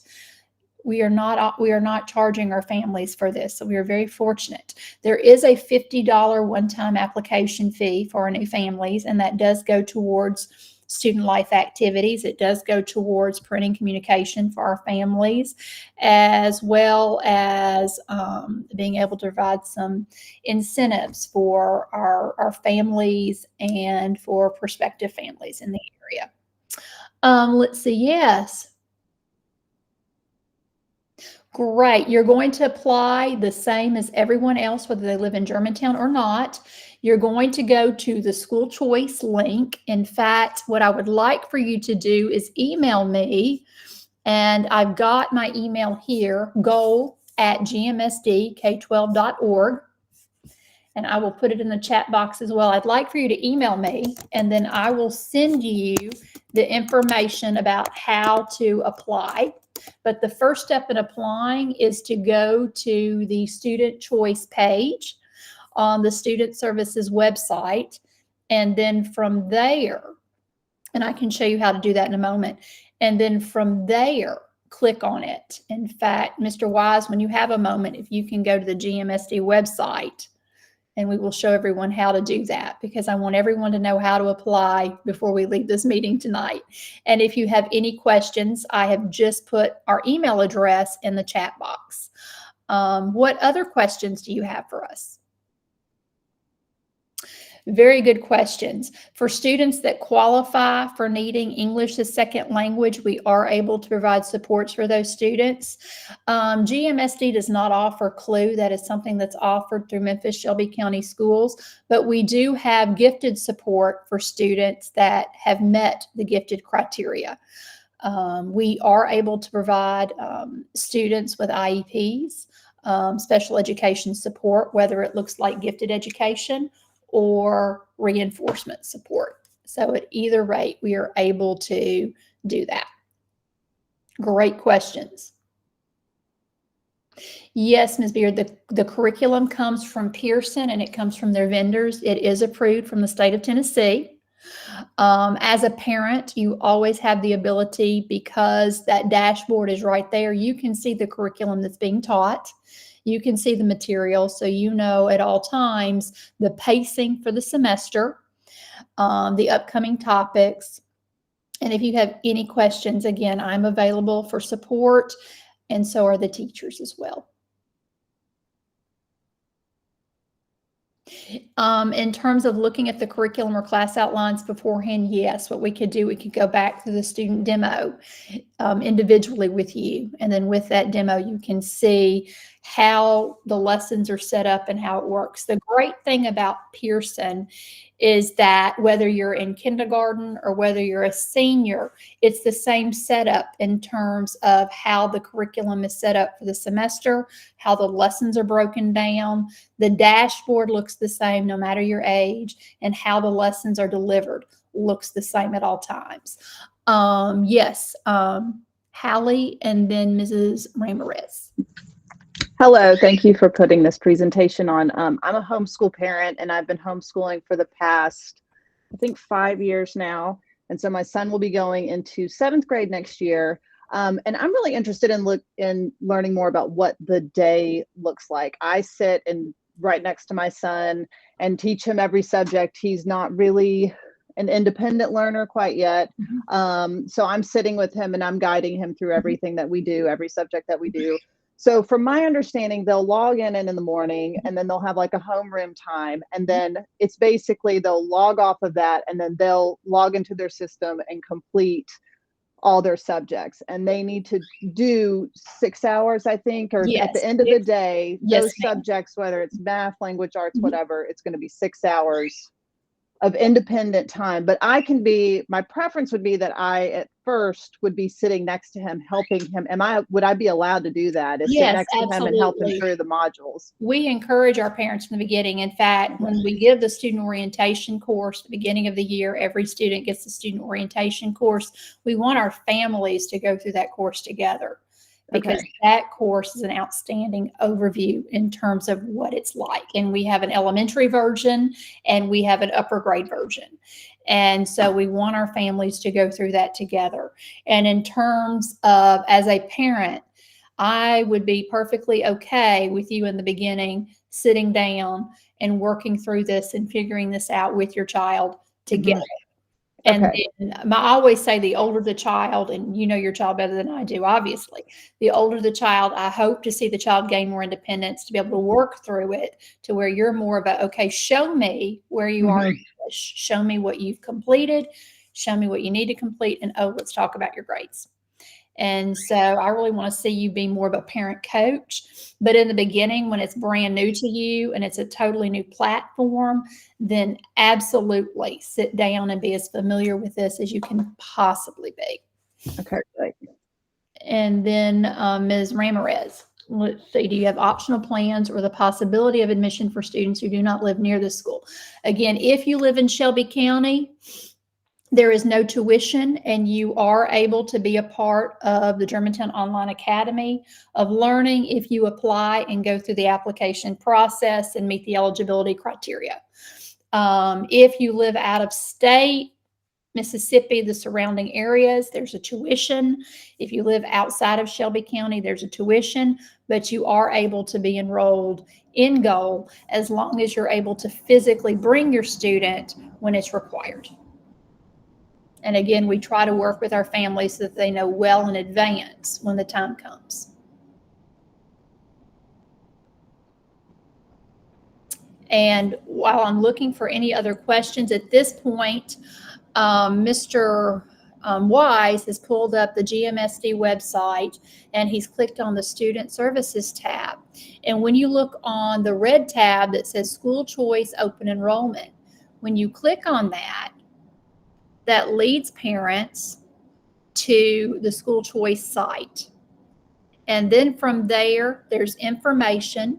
We are not charging our families for this, so we are very fortunate. There is a $50 one-time application fee for our new families, and that does go towards student life activities. It does go towards printing communication for our families, as well as being able to provide some incentives for our families and for prospective families in the area. Let's see, yes. Great. You're going to apply the same as everyone else, whether they live in Germantown or not. You're going to go to the school choice link. In fact, what I would like for you to do is email me, and I've got my email here, goal@gmsdk12.org. And I will put it in the chat box as well. I'd like for you to email me, and then I will send you the information about how to apply. But the first step in applying is to go to the student choice page on the Student Services website. And then from there, and I can show you how to do that in a moment. And then from there, click on it. In fact, Mr. Wise, when you have a moment, if you can go to the GMSD website, and we will show everyone how to do that, because I want everyone to know how to apply before we leave this meeting tonight. And if you have any questions, I have just put our email address in the chat box. What other questions do you have for us? Very good questions. For students that qualify for needing English as second language, we are able to provide supports for those students. GMSD does not offer CLU. That is something that's offered through Memphis Shelby County Schools, but we do have gifted support for students that have met the gifted criteria. We are able to provide students with IEPs, special education support, whether it looks like gifted education or reinforcement support. So at either rate, we are able to do that. Great questions. Yes, Ms. Beard, the curriculum comes from Pearson, and it comes from their vendors. It is approved from the state of Tennessee. As a parent, you always have the ability, because that dashboard is right there, you can see the curriculum that's being taught. You can see the material, so you know at all times the pacing for the semester, the upcoming topics. And if you have any questions, again, I'm available for support, and so are the teachers as well. In terms of looking at the curriculum or class outlines beforehand, yes, what we could do, we could go back to the student demo individually with you. And then with that demo, you can see how the lessons are set up and how it works. The great thing about Pearson is that whether you're in kindergarten or whether you're a senior, it's the same setup in terms of how the curriculum is set up for the semester, how the lessons are broken down. The dashboard looks the same no matter your age, and how the lessons are delivered looks the same at all times. Yes, Hallie, and then Mrs. Ramirez. Hello, thank you for putting this presentation on. I'm a homeschool parent, and I've been homeschooling for the past, I think, 5 years now. And so my son will be going into 7th grade next year. And I'm really interested in learning more about what the day looks like. I sit right next to my son and teach him every subject. He's not really an independent learner quite yet. So I'm sitting with him and I'm guiding him through everything that we do, every subject that we do. So from my understanding, they'll log in the morning, and then they'll have like a homeroom time. And then it's basically they'll log off of that, and then they'll log into their system and complete all their subjects. And they need to do 6 hours, I think, or Yes. at the end of the day, Yes, those ma'am. subjects, whether it's math, language arts, whatever, it's going to be 6 hours of independent time. But my preference would be that I at first would be sitting next to him, helping him. Would I be allowed to do that? Is sit Yes, next to him and help him absolutely. through the modules? We encourage our parents from the beginning. In fact, when we give the student orientation course at the beginning of the year, every student gets the student orientation course. We want our families to go through that course together, because that course is an outstanding overview in terms of what it's like. And we have an elementary version and we have an upper grade version. And so we want our families to go through that together. And in terms of, as a parent, I would be perfectly okay with you in the beginning sitting down and working through this and figuring this out with your child together. And Okay. then I always say the older the child, and you know your child better than I do, obviously, the older the child, I hope to see the child gain more independence to be able to work through it to where you're more about, okay, show me where you are in English. Show me what you've completed. Show me what you need to complete. And oh, let's talk about your grades. And so I really want to see you be more of a parent coach. But in the beginning, when it's brand new to you and it's a totally new platform, then absolutely sit down and be as familiar with this as you can possibly be. Okay, great. And then Ms. Ramirez, let's see, do you have optional plans or the possibility of admission for students who do not live near the school? Again, if you live in Shelby County, there is no tuition, and you are able to be a part of the Germantown Online Academy of Learning if you apply and go through the application process and meet the eligibility criteria. If you live out of state, Mississippi, the surrounding areas, there's a tuition. If you live outside of Shelby County, there's a tuition, but you are able to be enrolled in GOAL as long as you're able to physically bring your student when it's required. And again, we try to work with our families so that they know well in advance when the time comes. And while I'm looking for any other questions at this point, Mr. Wise has pulled up the GMSD website and he's clicked on the Student Services tab. And when you look on the red tab that says School Choice Open Enrollment, when you click on that, that leads parents to the school choice site. And then from there, there's information.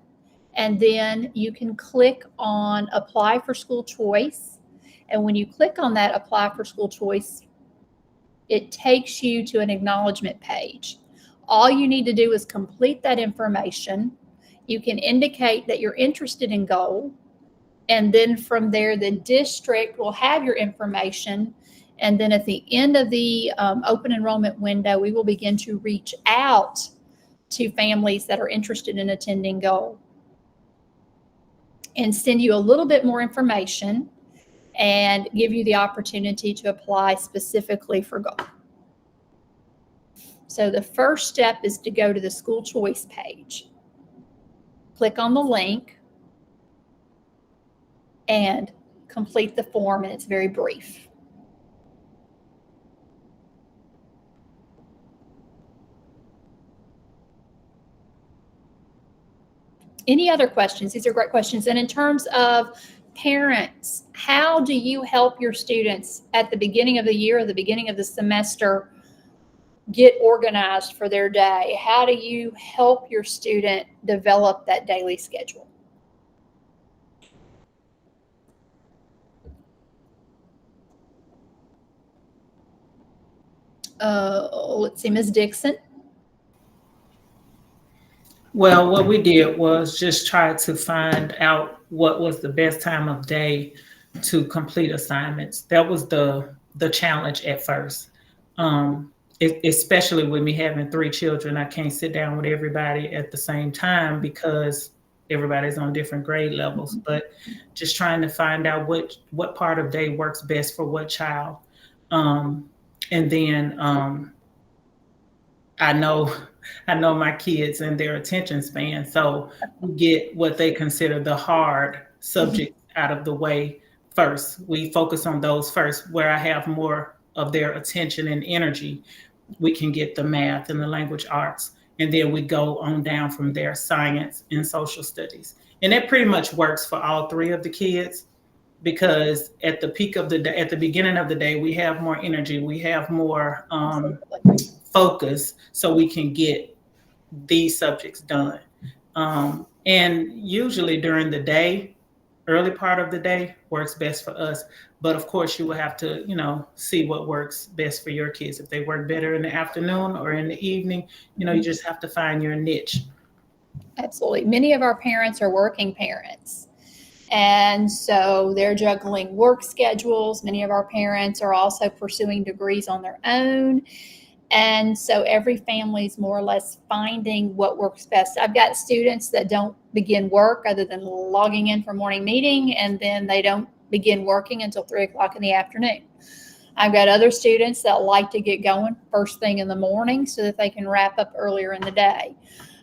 And then you can click on apply for school choice. And when you click on that apply for school choice, it takes you to an acknowledgement page. All you need to do is complete that information. You can indicate that you're interested in GOAL. And then from there, the district will have your information. And then at the end of the open enrollment window, we will begin to reach out to families that are interested in attending GOAL and send you a little bit more information and give you the opportunity to apply specifically for GOAL. So the first step is to go to the school choice page. Click on the link and complete the form, and it's very brief. Any other questions? These are great questions. And in terms of parents, how do you help your students at the beginning of the year or the beginning of the semester get organized for their day? How do you help your student develop that daily schedule? Let's see, Ms. Dixon. Well, what we did was just try to find out what was the best time of day to complete assignments. That was the challenge at first. Especially with me having 3 children, I can't sit down with everybody at the same time because everybody's on different grade levels. But just trying to find out what part of day works best for what child. And then I know my kids and their attention span, so we get what they consider the hard subjects out of the way first. We focus on those first, where I have more of their attention and energy. We can get the math and the language arts, and then we go on down from there, science and social studies. And that pretty much works for all 3 of the kids, because at the peak of the day, at the beginning of the day, we have more energy, we have more focus, so we can get these subjects done. And usually during the day, early part of the day works best for us. But of course, you will have to, see what works best for your kids. If they work better in the afternoon or in the evening, you just have to find your niche. Absolutely. Many of our parents are working parents. And so they're juggling work schedules. Many of our parents are also pursuing degrees on their own. And so every family is more or less finding what works best. I've got students that don't begin work other than logging in for morning meeting, and then they don't begin working until 3 o'clock in the afternoon. I've got other students that like to get going first thing in the morning so that they can wrap up earlier in the day.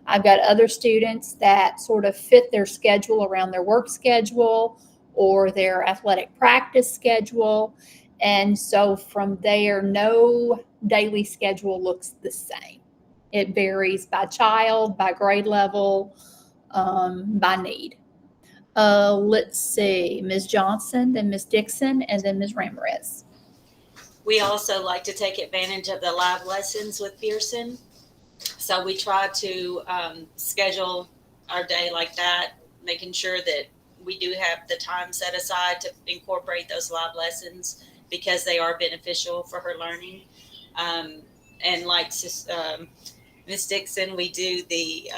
I've got other students that sort of fit their schedule around their work schedule or their athletic practice schedule. And so from there, no daily schedule looks the same. It varies by child, by grade level, by need. Let's see, Ms. Johnson, then Ms. Dixon, and then Ms. Ramirez. We also like to take advantage of the live lessons with Pearson. So we try to schedule our day like that, making sure that we do have the time set aside to incorporate those live lessons because they are beneficial for her learning. And like Ms. Dixon, we do the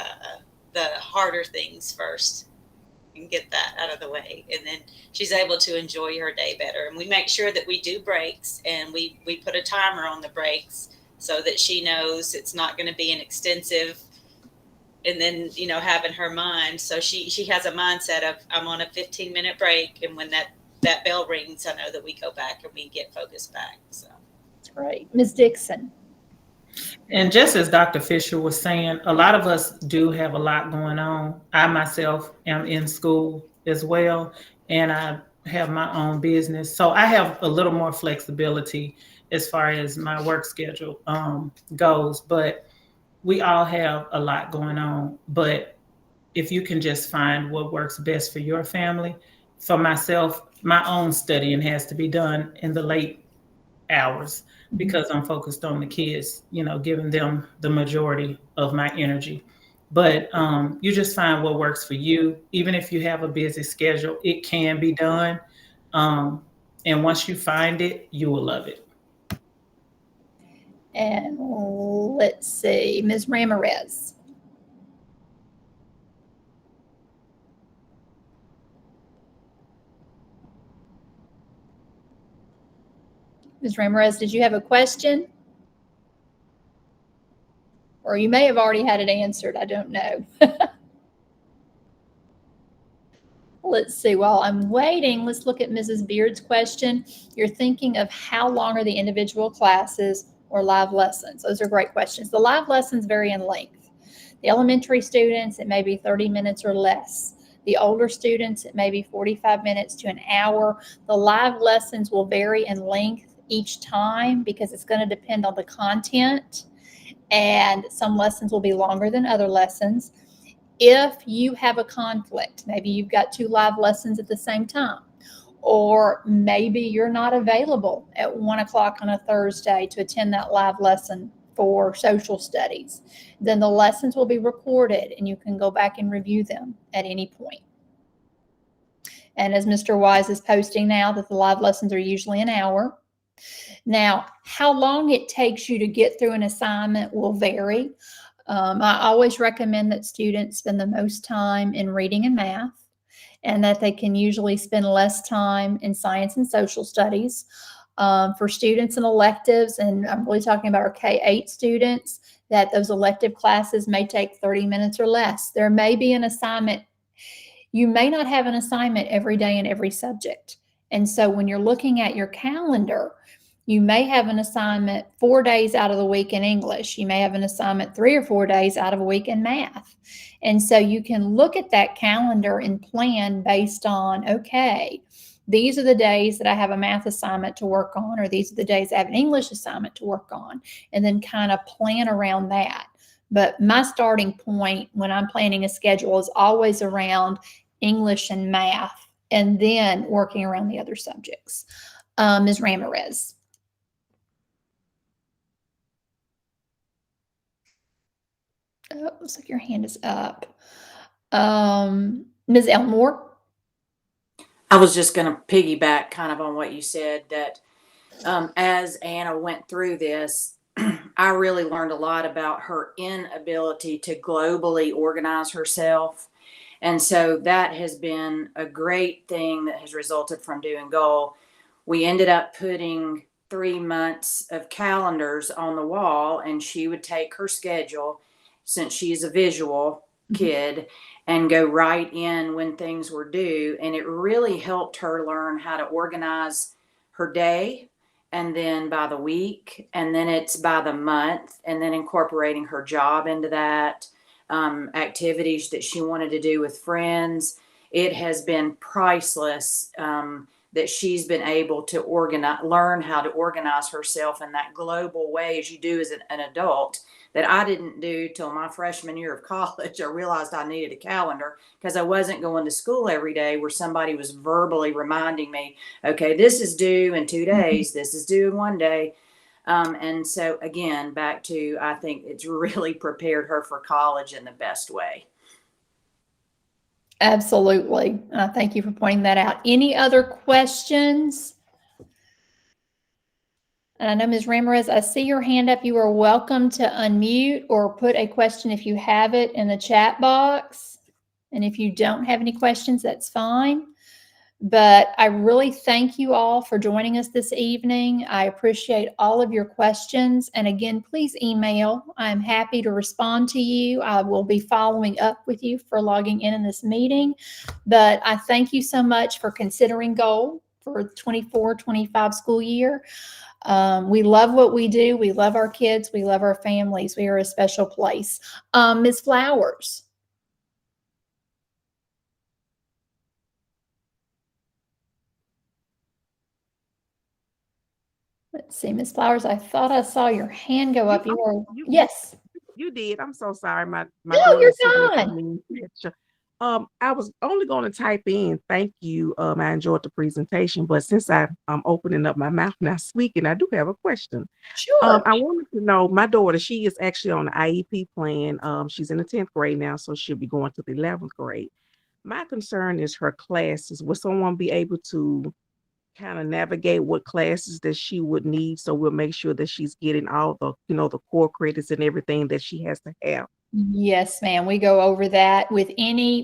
harder things first and get that out of the way, and then she's able to enjoy her day better. And we make sure that we do breaks, and we put a timer on the breaks so that she knows it's not going to be an extensive, and then have in her mind, so she has a mindset of, I'm on a 15-minute break, and when that bell rings, I know that we go back and we get focused back. So that's great. Ms. Dixon. And just as Dr. Fisher was saying, a lot of us do have a lot going on. I myself am in school as well, and I have my own business. So I have a little more flexibility as far as my work schedule goes, but we all have a lot going on. But if you can just find what works best for your family. For myself, my own studying has to be done in the late hours because I'm focused on the kids, giving them the majority of my energy. But you just find what works for you. Even if you have a busy schedule, it can be done. And once you find it, you will love it. And let's see, Ms. Ramirez. Ms. Ramirez, did you have a question? Or you may have already had it answered. I don't know. Let's see. While I'm waiting, let's look at Mrs. Beard's question. You're thinking of how long are the individual classes or live lessons? Those are great questions. The live lessons vary in length. The elementary students, it may be 30 minutes or less. The older students, it may be 45 minutes to an hour. The live lessons will vary in length each time because it's going to depend on the content, and some lessons will be longer than other lessons. If you have a conflict, maybe you've got 2 live lessons at the same time, or maybe you're not available at 1 o'clock on a Thursday to attend that live lesson for social studies, then the lessons will be recorded and you can go back and review them at any point. And as Mr. Wise is posting now, that the live lessons are usually an hour. Now, how long it takes you to get through an assignment will vary. I always recommend that students spend the most time in reading and math, and that they can usually spend less time in science and social studies. For students in electives, and I'm really talking about our K-8 students, that those elective classes may take 30 minutes or less. There may be an assignment. You may not have an assignment every day in every subject. And so when you're looking at your calendar, you may have an assignment 4 days out of the week in English. You may have an assignment 3 or 4 days out of a week in math. And so you can look at that calendar and plan based on, okay, these are the days that I have a math assignment to work on, or these are the days I have an English assignment to work on, and then kind of plan around that. But my starting point when I'm planning a schedule is always around English and math, and then working around the other subjects. Ms. Ramirez. Oh, looks like your hand is up. Ms. Elmore. I was just going to piggyback kind of on what you said, that as Anna went through this, I really learned a lot about her inability to globally organize herself. And so that has been a great thing that has resulted from doing goal. We ended up putting 3 months of calendars on the wall, and she would take her schedule, since she's a visual kid, and go right in when things were due. And it really helped her learn how to organize her day, and then by the week, and then it's by the month, and then incorporating her job into that, activities that she wanted to do with friends. It has been priceless, that she's been able to learn how to organize herself in that global way as you do as an adult, that I didn't do till my freshman year of college. I realized I needed a calendar because I wasn't going to school every day where somebody was verbally reminding me, okay, this is due in 2 days, this is due in 1 day. And so again, back to, I think it's really prepared her for college in the best way. Absolutely. Thank you for pointing that out. Any other questions? And I know Ms. Ramirez, I see your hand up. You are welcome to unmute or put a question if you have it in the chat box. And if you don't have any questions, that's fine. But I really thank you all for joining us this evening. I appreciate all of your questions. And again, please email. I'm happy to respond to you. I will be following up with you for logging in this meeting. But I thank you so much for considering GOAL for the 24-25 school year. We love what we do. We love our kids. We love our families. We are a special place. Ms. Flowers. Let's see, Ms. Flowers, I thought I saw your hand go up. Yes. You did. I'm so sorry. My No, daughter's you're sitting fine. in the picture. I was only going to type in, thank you. I enjoyed the presentation, but since I'm opening up my mouth now speaking, I do have a question. Sure. I wanted to know, my daughter, she is actually on the IEP plan. She's in the 10th grade now, so she'll be going to the 11th grade. My concern is her classes. Will someone be able to kind of navigate what classes that she would need, so we'll make sure that she's getting all the, the core credits and everything that she has to have? Yes, ma'am. We go over that with any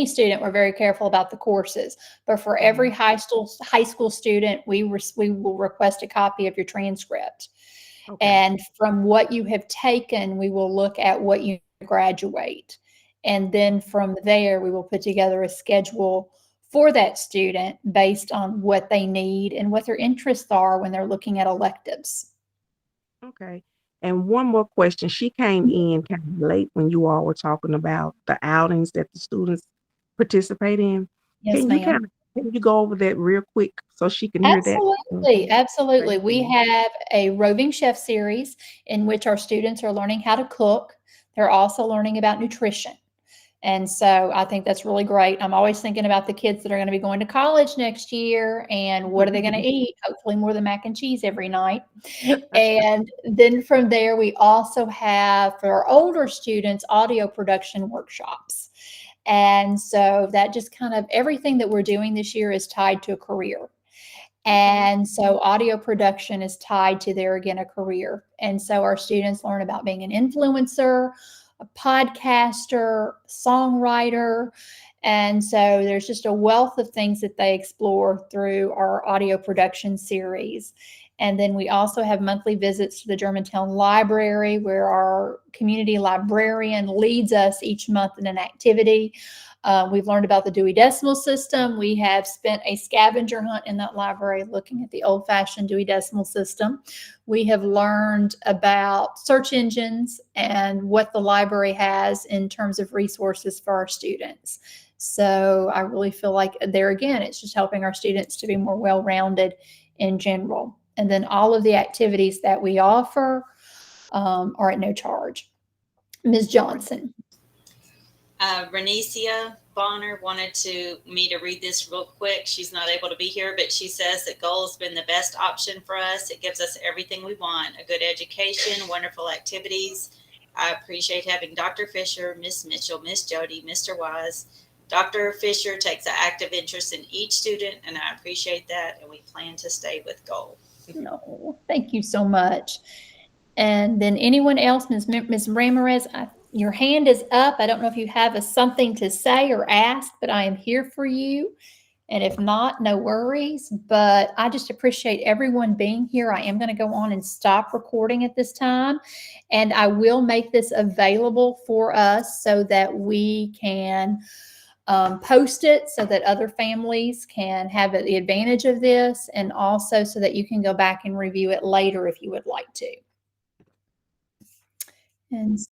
student. We're very careful about the courses, but for every high school student, we will request a copy of your transcript. Okay. And from what you have taken, we will look at what you graduate. And then from there, we will put together a schedule for that student based on what they need and what their interests are when they're looking at electives. Okay. And one more question. She came in kind of late when you all were talking about the outings that the students participate in. Yes, ma'am. Can you go over that real quick so she can hear that? Absolutely, absolutely. Thank We you. have a roving chef series in which our students are learning how to cook. They're also learning about nutrition. And so I think that's really great. I'm always thinking about the kids that are going to be going to college next year and what are they going to eat? Hopefully more than mac and cheese every night. And then from there, we also have for our older students, audio production workshops. And so that just kind of everything that we're doing this year is tied to a career. And so audio production is tied to their, again, a career. And so our students learn about being an influencer, a podcaster, songwriter. And so there's just a wealth of things that they explore through our audio production series. And then we also have monthly visits to the Germantown Library where our community librarian leads us each month in an activity. We've learned about the Dewey Decimal System. We have spent a scavenger hunt in that library looking at the old-fashioned Dewey Decimal System. We have learned about search engines and what the library has in terms of resources for our students. So I really feel like there again, it's just helping our students to be more well-rounded in general. And then all of the activities that we offer are at no charge. Ms. Johnson. Renesia Bonner wanted me to read this real quick. She's not able to be here, but she says that GOAL has been the best option for us. It gives us everything we want, a good education, wonderful activities. I appreciate having Dr. Fisher, Miss Mitchell, Miss Jody, Mr. Wise. Dr. Fisher takes an active interest in each student, and I appreciate that, and we plan to stay with GOAL. No, thank you so much. And then anyone else, Ms. Ramirez, your hand is up. I don't know if you have something to say or ask, but I am here for you. And if not, no worries. But I just appreciate everyone being here. I am going to go on and stop recording at this time. And I will make this available for us so that we can post it so that other families can have the advantage of this, and also so that you can go back and review it later if you would like to. And